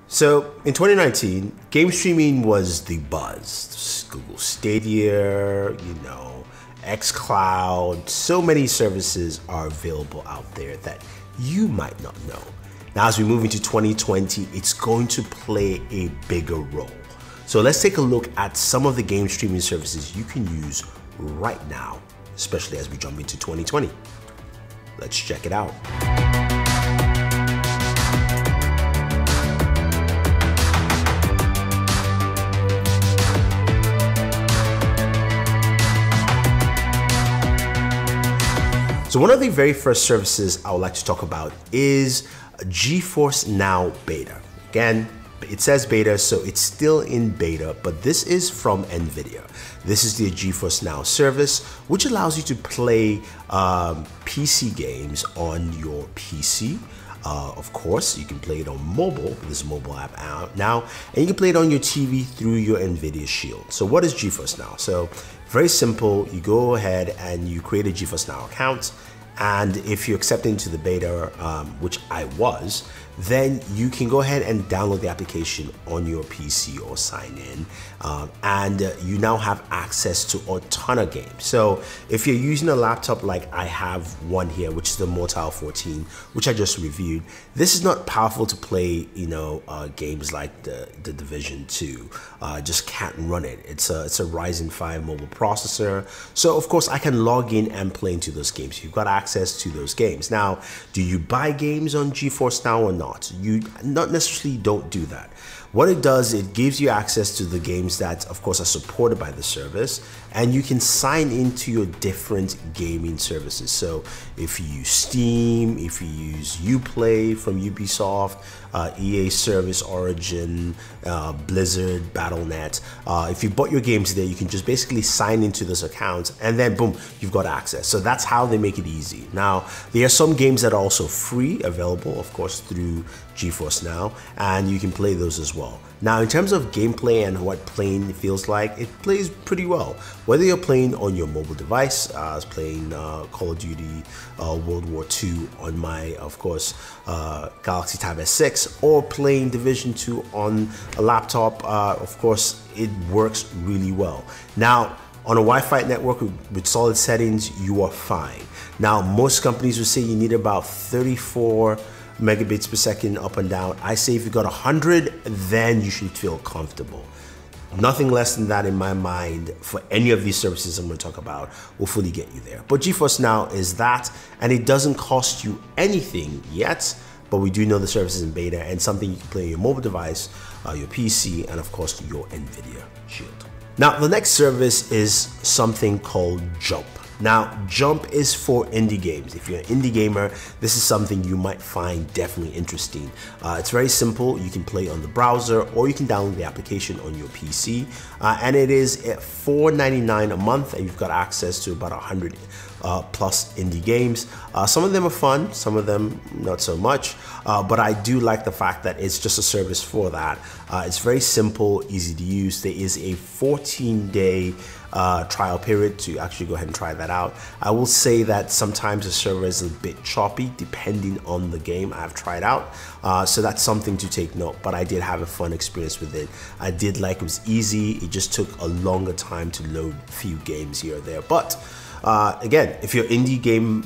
So in 2019, game streaming was the buzz. Google Stadia, xCloud, so many services are available out there that you might not know. Now, as we move into 2020, it's going to play a bigger role. So let's take a look at some of the game streaming services you can use right now, especially as we jump into 2020. Let's check it out. So one of the very first services I would like to talk about is GeForce Now Beta. Again, it says beta, so it's still in beta, but this is from NVIDIA. This is the GeForce Now service, which allows you to play PC games on your PC. Of course, you can play it on mobile. There's a mobile app out now, and you can play it on your TV through your NVIDIA Shield. So what is GeForce Now? So very simple. You go ahead and you create a GeForce Now account. And if you accept into the beta, which I was, then you can go ahead and download the application on your PC or sign in. And you now have access to a ton of games. So if you're using a laptop like I have one here, which is the Mortal 14, which I just reviewed, this is not powerful to play, games like the Division 2. Just can't run it. It's a Ryzen 5 mobile processor. So of course I can log in and play into those games. You've got access to those games. Now, do you buy games on GeForce Now or not? You not necessarily don't do that. What it does, it gives you access to the games that, of course, are supported by the service, and you can sign into your different gaming services. So if you use Steam, if you use Uplay from Ubisoft, EA Service Origin, Blizzard, Battle.net, if you bought your games there, you can just basically sign into those accounts, and then boom, you've got access. So that's how they make it easy. Now, there are some games that are also free, available, of course, through GeForce Now, and you can play those as well. Now, in terms of gameplay and what playing feels like, it plays pretty well. Whether you're playing on your mobile device, I was playing Call of Duty World War II on my, of course, Galaxy Tab S6, or playing Division 2 on a laptop, of course, it works really well. Now, on a Wi-Fi network with solid settings, you are fine. Now, most companies will say you need about 34 megabits per second up and down. I say if you got 100, then you should feel comfortable. Nothing less than that in my mind for any of these services I'm going to talk about will fully get you there. But GeForce Now is that, and it doesn't cost you anything yet, but we do know the service is in beta and something you can play on your mobile device, your PC, and of course your NVIDIA Shield. Now, the next service is something called Jump. Now, Jump is for indie games. If you're an indie gamer, this is something you might find definitely interesting. It's very simple. You can play on the browser, or you can download the application on your PC. And it is $4.99 a month, and you've got access to about 100 plus indie games. Some of them are fun, some of them not so much, but I do like the fact that it's just a service for that. It's very simple, easy to use. There is a 14-day trial period to actually go ahead and try that out. I will say that sometimes the server is a bit choppy depending on the game I've tried out, so that's something to take note, but I did have a fun experience with it. I did like it was easy. It just took a longer time to load a few games here or there, but again, if you're indie game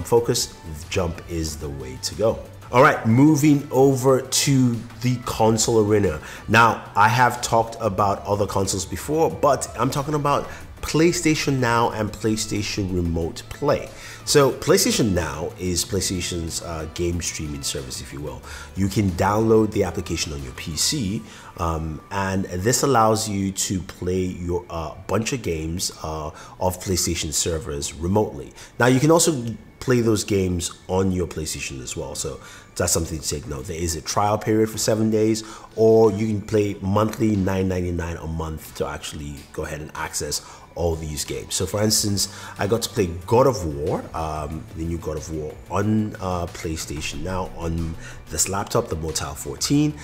focused, Jump is the way to go. All right, moving over to the console arena. Now, I have talked about other consoles before, but I'm talking about PlayStation Now and PlayStation Remote Play. So PlayStation Now is PlayStation's game streaming service, if you will. You can download the application on your PC, and this allows you to play your bunch of games of PlayStation servers remotely. Now, you can also play those games on your PlayStation as well, so that's something to take note. There is a trial period for 7 days, or you can play monthly $9.99 a month to actually go ahead and access all these games. So for instance, I got to play God of War, the new God of War, on PlayStation Now on this laptop, the Mortal 14.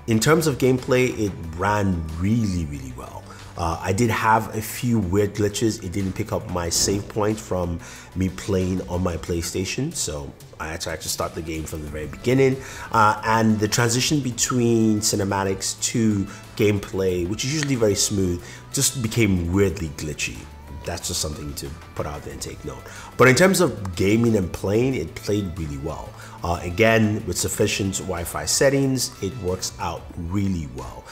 In terms of gameplay, it ran really well. I did have a few weird glitches. It didn't pick up my save point from me playing on my PlayStation, so I had to actually start the game from the very beginning. And the transition between cinematics to gameplay, which is usually very smooth, just became weirdly glitchy. That's just something to put out there and take note. But in terms of gaming and playing, it played really well. Again, with sufficient Wi-Fi settings, it works out really well.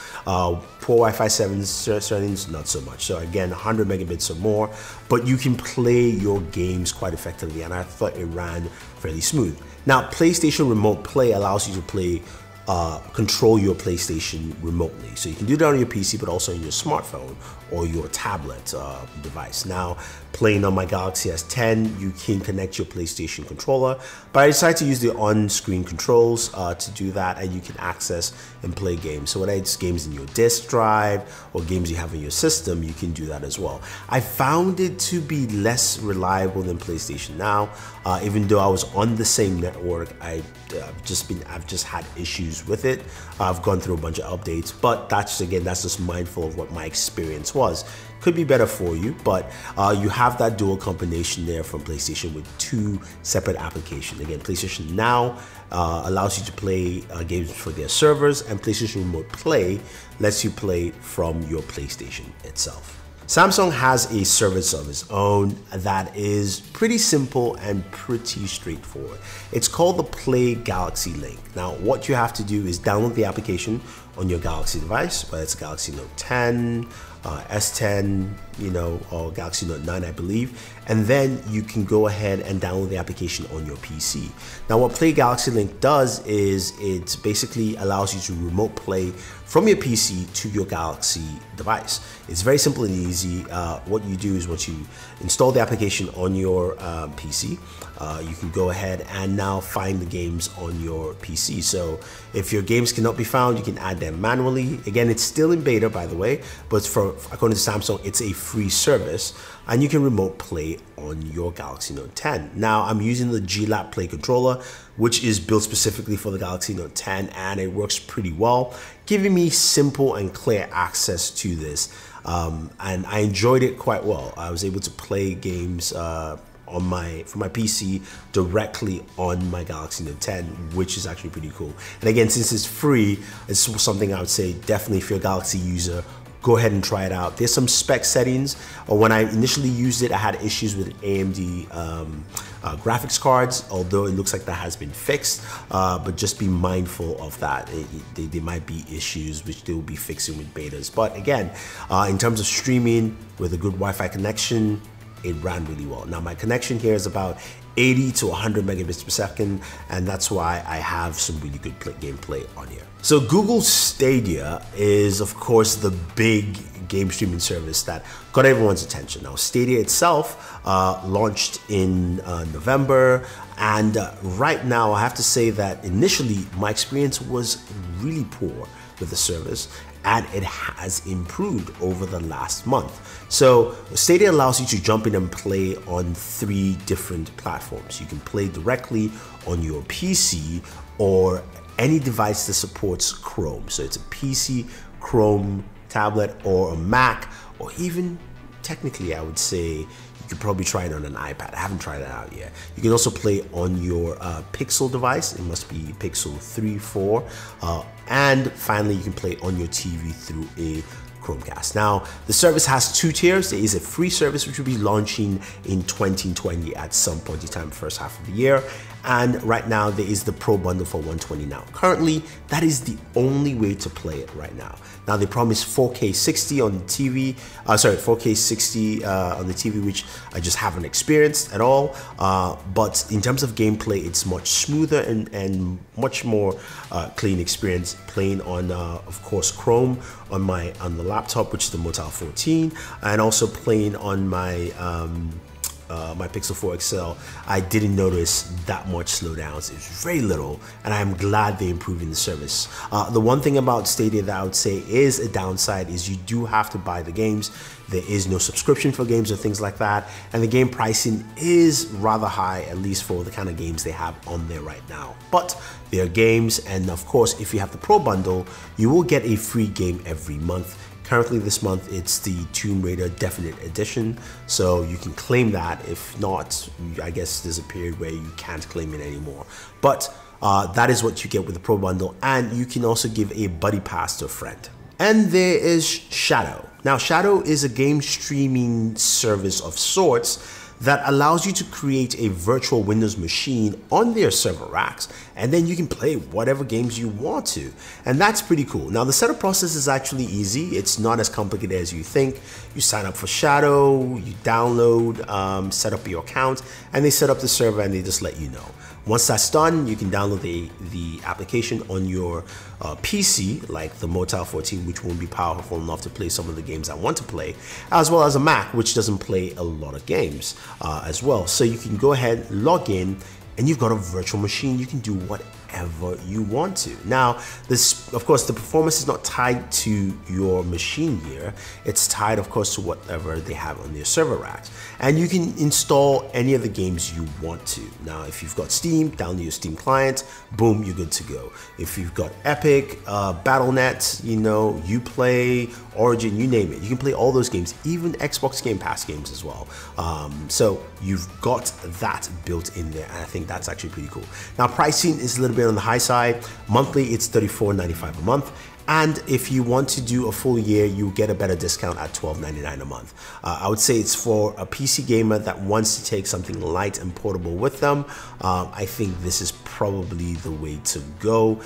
Poor Wi-Fi settings, not so much. So again, 100 megabits or more, but you can play your games quite effectively, and I thought it ran fairly smooth. Now, PlayStation Remote Play allows you to play control your PlayStation remotely. So you can do that on your PC, but also on your smartphone or your tablet device. Now, playing on my Galaxy S10, you can connect your PlayStation controller, but I decided to use the on-screen controls to do that, and you can access and play games. So whether it's games in your disk drive or games you have in your system, you can do that as well. I found it to be less reliable than PlayStation Now. Even though I was on the same network, I've just had issues with it. I've gone through a bunch of updates, but that's just mindful of what my experience was. Could be better for you, but you have that dual combination there from PlayStation with two separate applications. Again, PlayStation Now allows you to play games for their servers, and PlayStation Remote Play lets you play from your PlayStation itself. Samsung has a service of its own that is pretty simple and pretty straightforward. It's called the Play Galaxy Link. Now, what you have to do is download the application on your Galaxy device, whether it's Galaxy Note 10, S10, or Galaxy Note 9, I believe, and then you can go ahead and download the application on your PC. Now, what Play Galaxy Link does is it basically allows you to remote play from your PC to your Galaxy device. It's very simple and easy. What you do is once you install the application on your PC, you can go ahead and now find the games on your PC. So if your games cannot be found, you can add them manually. Again, it's still in beta, by the way, but according to Samsung, it's a free service, and you can remote play on your Galaxy Note 10. Now, I'm using the G-Lab Play controller, which is built specifically for the Galaxy Note 10, and it works pretty well, giving me simple and clear access to this. And I enjoyed it quite well. I was able to play games from my PC directly on my Galaxy Note 10, which is actually pretty cool. And again, since it's free, it's something I would say definitely if you're a Galaxy user, go ahead and try it out. There's some spec settings. When I initially used it, I had issues with AMD graphics cards, although it looks like that has been fixed, but just be mindful of that. There might be issues which they will be fixing with betas. But again, in terms of streaming with a good Wi-Fi connection, it ran really well. Now, my connection here is about 80 to 100 megabits per second, and that's why I have some really good gameplay on here. So Google Stadia is, of course, the big game streaming service that got everyone's attention. Now, Stadia itself launched in November, and right now I have to say that initially my experience was really poor with the service, and it has improved over the last month. So Stadia allows you to jump in and play on 3 different platforms. You can play directly on your PC or any device that supports Chrome. So it's a PC, Chrome, tablet, or a Mac, or even technically I would say you could probably try it on an iPad. I haven't tried it out yet. You can also play on your Pixel device. It must be Pixel 3, 4. And finally, you can play on your TV through a Chromecast. Now, the service has 2 tiers. There is a free service which will be launching in 2020 at some point in time, first half of the year. And right now, there is the Pro bundle for $120 now. Currently, that is the only way to play it right now. Now, they promise 4K 60 on the TV, 4K 60 on the TV, which I just haven't experienced at all. But in terms of gameplay, it's much smoother and much more clean experience playing on, of course, Chrome on the laptop, which is the Moto 14, and also playing on my my Pixel 4 XL. I didn't notice that much slowdowns. It was very little, and I'm glad they're improving the service. The one thing about Stadia that I would say is a downside is you do have to buy the games. There is no subscription for games or things like that, and the game pricing is rather high, at least for the kind of games they have on there right now. But there are games, and of course, if you have the Pro bundle, you will get a free game every month. Currently this month, it's the Tomb Raider Definite Edition, so you can claim that. If not, I guess there's a period where you can't claim it anymore. But that is what you get with the Pro Bundle, and you can also give a buddy pass to a friend. And there is Shadow. Now, Shadow is a game streaming service of sorts that allows you to create a virtual Windows machine on their server racks, and then you can play whatever games you want to. And that's pretty cool. Now, the setup process is actually easy. It's not as complicated as you think. You sign up for Shadow, you download, set up your account, and they set up the server and they just let you know. Once that's done, you can download the application on your PC, like the Motel 14, which won't be powerful enough to play some of the games I want to play, as well as a Mac, which doesn't play a lot of games as well. So you can go ahead, log in, and you've got a virtual machine. You can do whatever you want to. Now, this, of course, the performance is not tied to your machine here. It's tied, of course, to whatever they have on their server racks. And you can install any of the games you want to. Now, if you've got Steam, download your Steam client, boom, you're good to go. If you've got Epic, Battle.net, you know, Uplay, Origin, you name it. You can play all those games, even Xbox Game Pass games as well. So you've got that built in there, and I think that's actually pretty cool. Now, pricing is a little bit on the high side. Monthly, it's $34.95 a month. And if you want to do a full year, you get a better discount at $12.99 a month. I would say it's for a PC gamer that wants to take something light and portable with them. I think this is probably the way to go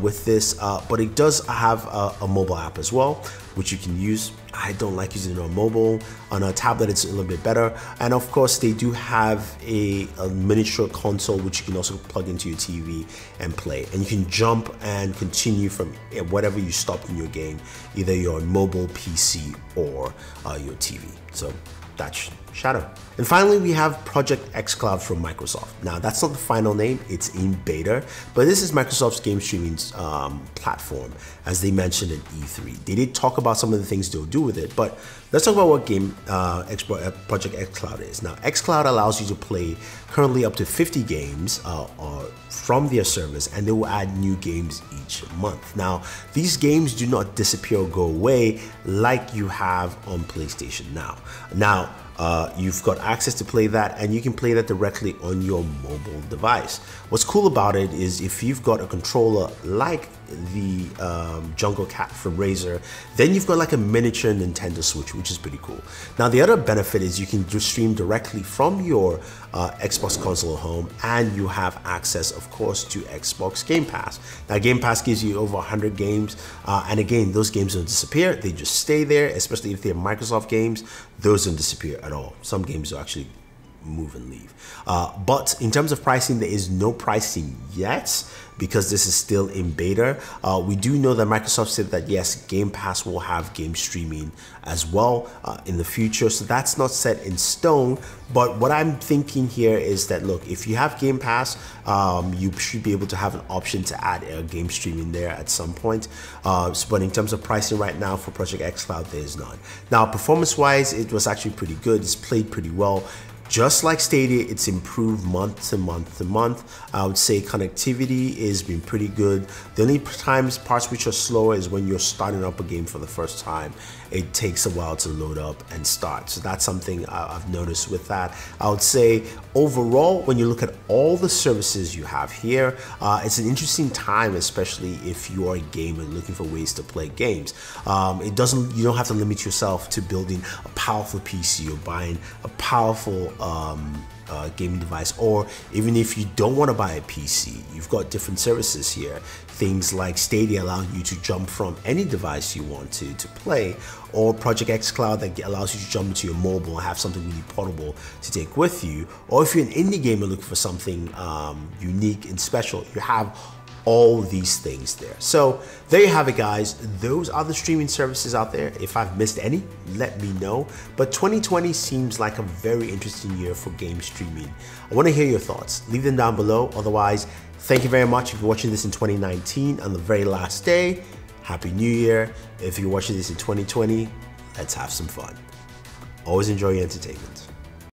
with this, but it does have a mobile app as well, which you can use. I don't like using it on mobile. On a tablet, it's a little bit better. And of course, they do have a miniature console, which you can also plug into your TV and play. And you can jump and continue from whatever you stopped in your game, either your mobile, PC, or your TV. So that's Shadow. And finally, we have Project xCloud from Microsoft. Now, that's not the final name, it's in beta, but this is Microsoft's game streaming platform, as they mentioned at E3. They did talk about some of the things they'll do with it, but let's talk about what Project xCloud is. Now, xCloud allows you to play currently up to 50 games from their service, and they will add new games each month. Now, these games do not disappear or go away like you have on PlayStation Now. You've got access to play that, and you can play that directly on your mobile device. What's cool about it is if you've got a controller like the Jungle Cat from Razer, then you've got like a miniature Nintendo Switch, which is pretty cool. Now, the other benefit is you can just stream directly from your Xbox console at home, and you have access, of course, to Xbox Game Pass. Now, Game Pass gives you over 100 games, and again, those games don't disappear. They just stay there, especially if they're Microsoft games. Those don't disappear at all. Some games will actually move and leave. But in terms of pricing, there is no pricing yet because this is still in beta. We do know that Microsoft said that yes, Game Pass will have game streaming as well in the future. So that's not set in stone. But what I'm thinking here is that, look, if you have Game Pass, you should be able to have an option to add a game streaming there at some point. But in terms of pricing right now for Project xCloud, there is none. Now, performance-wise, it was actually pretty good. It's played pretty well. Just like Stadia, it's improved month to month to month. I would say connectivity has been pretty good. The only parts which are slower is when you're starting up a game for the first time. It takes a while to load up and start. So that's something I've noticed with that. I would say overall, when you look at all the services you have here, it's an interesting time, especially if you are a gamer looking for ways to play games. You don't have to limit yourself to building a powerful PC or buying a powerful gaming device, or even if you don't want to buy a PC, you've got different services here. Things like Stadia allowing you to jump from any device you want to play, or Project xCloud that allows you to jump into your mobile and have something really portable to take with you. Or if you're an indie gamer looking for something unique and special, you have all these things there. So there you have it, guys. Those are the streaming services out there. If I've missed any, let me know. But 2020 seems like a very interesting year for game streaming. I want to hear your thoughts. Leave them down below. Otherwise, thank you very much if you're watching this in 2019 on the very last day. Happy New Year. If you're watching this in 2020, let's have some fun. Always enjoy your entertainment.